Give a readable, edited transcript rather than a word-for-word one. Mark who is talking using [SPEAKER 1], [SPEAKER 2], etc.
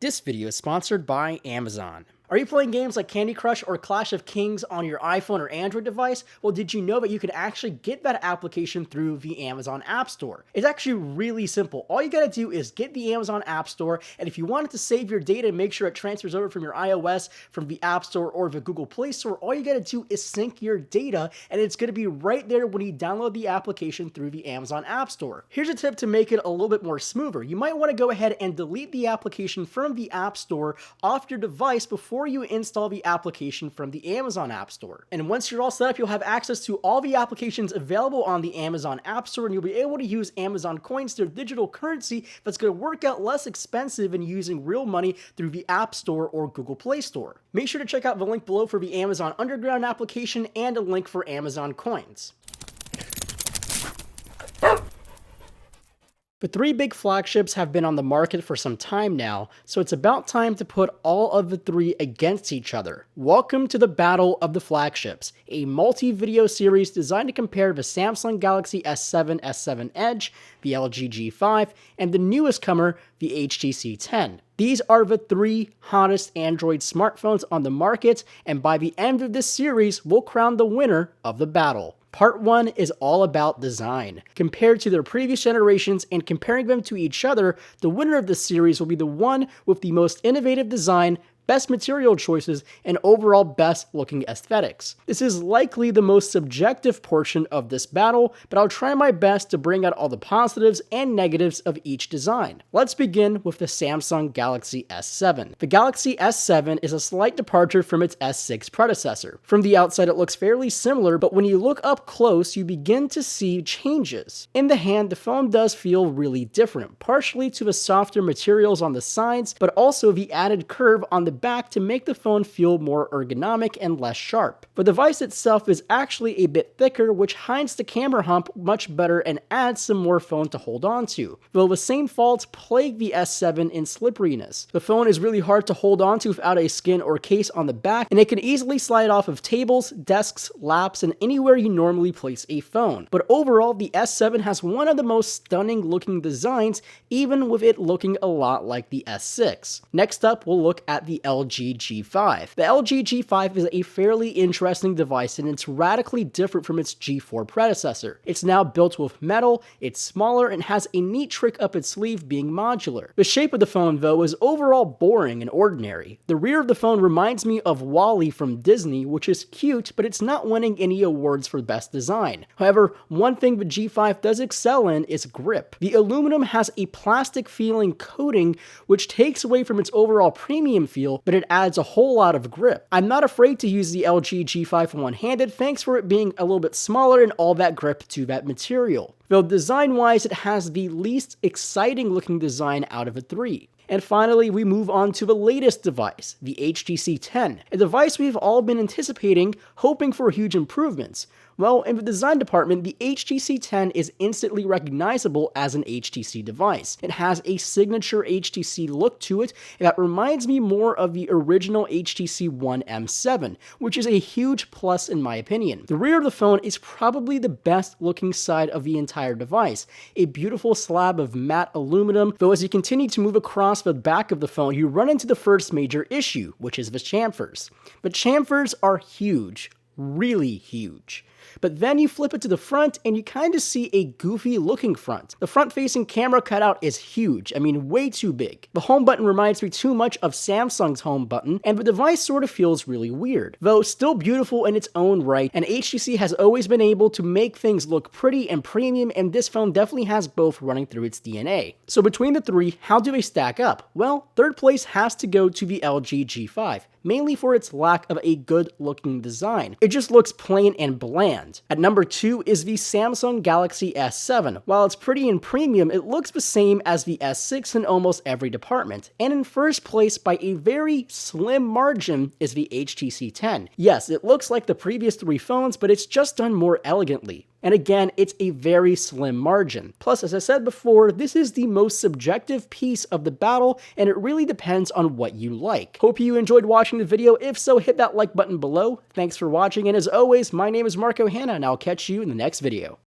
[SPEAKER 1] This video is sponsored by Amazon. Are you playing games like Candy Crush or Clash of Kings on your iPhone or Android device? Well, did you know that you can actually get that application through the Amazon App Store? It's actually really simple. All you gotta do is get the Amazon App Store, and if you wanted to save your data and make sure it transfers over from your iOS, from the App Store, or the Google Play Store, all you gotta do is sync your data, and it's gonna be right there when you download the application through the Amazon App Store. Here's a tip to make it a little bit more smoother. You might wanna go ahead and delete the application from the App Store off your device before you install the application from the Amazon App Store. And once you're all set up, you'll have access to all the applications available on the Amazon App Store, and you'll be able to use Amazon coins, their digital currency that's going to work out less expensive than using real money through the App Store or Google Play Store. Make sure to check out the link below for the Amazon Underground application and a link for Amazon coins. The three big flagships have been on the market for some time now, so it's about time to put all of the three against each other. Welcome to the Battle of the Flagships, a multi-video series designed to compare the Samsung Galaxy S7, S7 Edge, the LG G5, and the newest comer, the HTC 10. These are the three hottest Android smartphones on the market, and by the end of this series, we'll crown the winner of the battle. Part 1 is all about design. Compared to their previous generations and comparing them to each other, the winner of this series will be the one with the most innovative design, best material choices, and overall best looking aesthetics. This is likely the most subjective portion of this battle, but I'll try my best to bring out all the positives and negatives of each design. Let's begin with the Samsung Galaxy S7. The Galaxy S7 is a slight departure from its S6 predecessor. From the outside it looks fairly similar, but when you look up close you begin to see changes. In the hand, the phone does feel really different, partially to the softer materials on the sides, but also the added curve on the back to make the phone feel more ergonomic and less sharp. The device itself is actually a bit thicker, which hides the camera hump much better and adds some more phone to hold on to. Though the same faults plague the S7 in slipperiness. The phone is really hard to hold on to without a skin or case on the back, and it can easily slide off of tables, desks, laps, and anywhere you normally place a phone. But overall, the S7 has one of the most stunning looking designs, even with it looking a lot like the S6. Next up, we'll look at the LG G5. The LG G5 is a fairly interesting device, and it's radically different from its G4 predecessor. It's now built with metal, it's smaller, and has a neat trick up its sleeve being modular. The shape of the phone, though, is overall boring and ordinary. The rear of the phone reminds me of Wall-E from Disney, which is cute, but it's not winning any awards for best design. However, one thing the G5 does excel in is grip. The aluminum has a plastic-feeling coating, which takes away from its overall premium feel, but it adds a whole lot of grip. I'm not afraid to use the LG G5 one-handed, thanks for it being a little bit smaller and all that grip to that material. Though design-wise, it has the least exciting looking design out of the three. And finally, we move on to the latest device, the HTC 10, a device we've all been anticipating, hoping for huge improvements. Well, in the design department, the HTC 10 is instantly recognizable as an HTC device. It has a signature HTC look to it that reminds me more of the original HTC One M7, which is a huge plus in my opinion. The rear of the phone is probably the best looking side of the entire device, a beautiful slab of matte aluminum, though as you continue to move across the back of the phone, you run into the first major issue, which is the chamfers. The chamfers are huge, really huge. But then you flip it to the front and you kind of see a goofy looking front. The front facing camera cutout is huge, I mean way too big. The home button reminds me too much of Samsung's home button, and the device sort of feels really weird. Though still beautiful in its own right, and HTC has always been able to make things look pretty and premium, and this phone definitely has both running through its DNA. So between the three, how do they stack up? Well, third place has to go to the LG G5. Mainly for its lack of a good looking design. It just looks plain and bland. At number 2 is the Samsung Galaxy S7. While it's pretty and premium, it looks the same as the S6 in almost every department. And in first place by a very slim margin is the HTC 10. Yes, it looks like the previous three phones, but it's just done more elegantly. And again, it's a very slim margin. Plus, as I said before, this is the most subjective piece of the battle, and it really depends on what you like. Hope you enjoyed watching the video. If so, hit that like button below. Thanks for watching, and as always, my name is Marco Hanna, and I'll catch you in the next video.